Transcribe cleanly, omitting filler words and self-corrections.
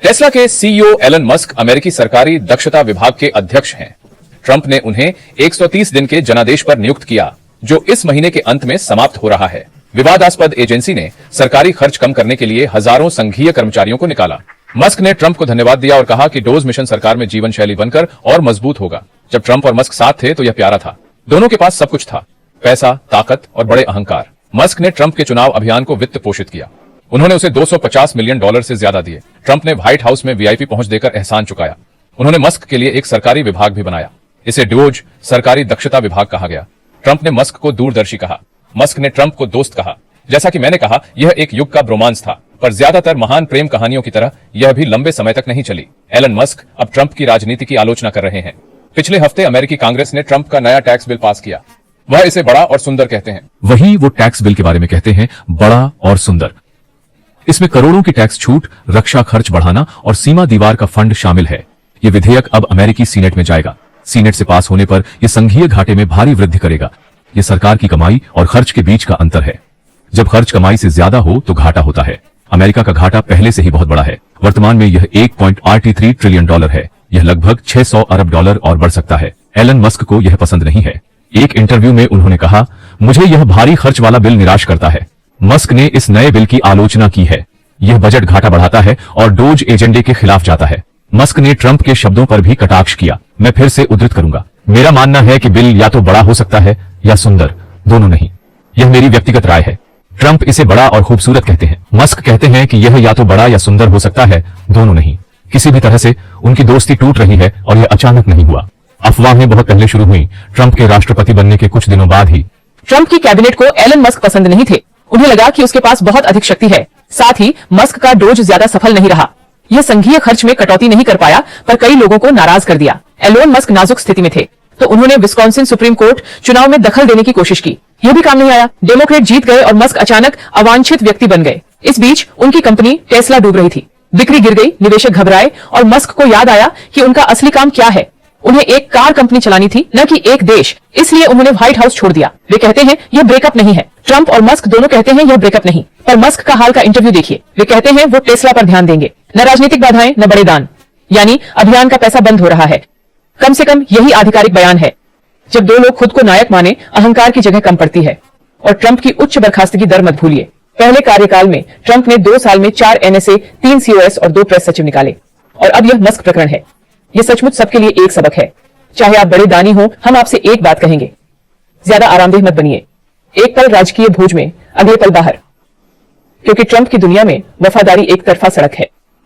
Tesla के CEO Elon Musk अमेरिकी सरकारी दक्षता विभाग के अध्यक्ष हैं। ट्रंप ने उन्हें 130 दिन के जनादेश पर नियुक्त किया, जो इस महीने के अंत में समाप्त हो रहा है। विवादास्पद एजेंसी ने सरकारी खर्च कम करने के लिए हजारों संघीय कर्मचारियों को निकाला। मस्क ने ट्रंप को धन्यवाद दिया और कहा कि डोज मिशन सरकार में जीवन शैली बनकर और मजबूत होगा। जब ट्रंप और मस्क साथ थे तो यह प्यारा था। दोनों के पास सब कुछ था, पैसा, ताकत और बड़े अहंकार। मस्क ने ट्रंप के चुनाव अभियान को वित्त पोषित किया। उन्होंने उसे $250 मिलियन से ज्यादा दिए। ट्रंप ने व्हाइट हाउस में वीआईपी पहुंच देकर एहसान चुकाया। उन्होंने मस्क के लिए एक सरकारी विभाग भी बनाया। इसे डोज सरकारी दक्षता विभाग कहा गया। ट्रंप ने मस्क को दूरदर्शी कहा। मस्क ने ट्रंप को दोस्त कहा। जैसा कि मैंने कहा, यह एक युग का ब्रोमांस था, पर ज्यादातर महान प्रेम कहानियों की तरह यह भी लंबे समय तक नहीं चली। एलन मस्क अब ट्रंप की राजनीति की आलोचना कर रहे हैं। पिछले हफ्ते अमेरिकी कांग्रेस ने ट्रंप का नया टैक्स बिल पास किया। वह इसे बड़ा और सुंदर कहते हैं। वही वो टैक्स बिल के बारे में कहते हैं बड़ा और सुंदर। इसमें करोड़ों की टैक्स छूट, रक्षा खर्च बढ़ाना और सीमा दीवार का फंड शामिल है। ये विधेयक अब अमेरिकी सीनेट में जाएगा। सीनेट से पास होने पर यह संघीय घाटे में भारी वृद्धि करेगा। यह सरकार की कमाई और खर्च के बीच का अंतर है। जब खर्च कमाई से ज्यादा हो तो घाटा होता है। अमेरिका का घाटा पहले से ही बहुत बड़ा है। वर्तमान में यह $1.83 ट्रिलियन है। यह लगभग $600 अरब और बढ़ सकता है। एलन मस्क को यह पसंद नहीं है। एक इंटरव्यू में उन्होंने कहा, मुझे यह भारी खर्च वाला बिल निराश करता है। मस्क ने इस नए बिल की आलोचना की है। यह बजट घाटा बढ़ाता है और डोज एजेंडे के खिलाफ जाता है। मस्क ने ट्रंप के शब्दों पर भी कटाक्ष किया। मैं फिर से उद्धृत करूंगा, मेरा मानना है कि बिल या तो बड़ा हो सकता है या सुंदर, दोनों नहीं। यह मेरी व्यक्तिगत राय है। ट्रंप इसे बड़ा और खूबसूरत कहते हैं। मस्क कहते हैं कि यह या तो बड़ा या सुंदर हो सकता है, दोनों नहीं। किसी भी तरह से उनकी दोस्ती टूट रही है और यह अचानक नहीं हुआ। अफवाहें बहुत पहले शुरू हुई, ट्रंप के राष्ट्रपति बनने के कुछ दिनों बाद ही। ट्रंप की कैबिनेट को एलन मस्क पसंद नहीं थे। उन्हें लगा कि उसके पास बहुत अधिक शक्ति है। साथ ही मस्क का डोज ज्यादा सफल नहीं रहा। यह संघीय खर्च में कटौती नहीं कर पाया, पर कई लोगों को नाराज कर दिया। एलोन मस्क नाजुक स्थिति में थे, तो उन्होंने विस्कॉन्सिन सुप्रीम कोर्ट चुनाव में दखल देने की कोशिश की। यह भी काम नहीं आया। डेमोक्रेट जीत गए और मस्क अचानक अवांछित व्यक्ति बन गए। इस बीच उनकी कंपनी टेस्ला डूब रही थी। बिक्री गिर गई, निवेशक घबराए और मस्क को याद आया कि उनका असली काम क्या है। उन्हें एक कार कंपनी चलानी थी, न कि एक देश। इसलिए उन्होंने व्हाइट हाउस छोड़ दिया। वे कहते हैं यह ब्रेकअप नहीं है। ट्रंप और मस्क दोनों कहते हैं यह ब्रेकअप नहीं। पर मस्क का हाल का इंटरव्यू देखिए। वे कहते हैं वो टेस्ला पर ध्यान देंगे। न राजनीतिक बाधाएं, न बड़े दान, यानी अभियान का पैसा बंद हो रहा है। कम से कम यही आधिकारिक बयान है। जब दो लोग खुद को नायक माने, अहंकार की जगह कम पड़ती है। और ट्रंप की उच्च बर्खास्तगी दर मत भूलिए। पहले कार्यकाल में ट्रंप ने 2 साल में 4 NSA, 3 COS और 2 प्रेस सचिव निकाले। और अब यह मस्क प्रकरण है। यह सचमुच सबके लिए एक सबक है। चाहे आप बड़े दानी हो, हम आपसे एक बात कहेंगे, ज्यादा आरामदेह मत बनिए। एक पल राजकीय भोज में, अगले पल बाहर, क्योंकि ट्रंप की दुनिया में वफादारी एक तरफा सड़क है।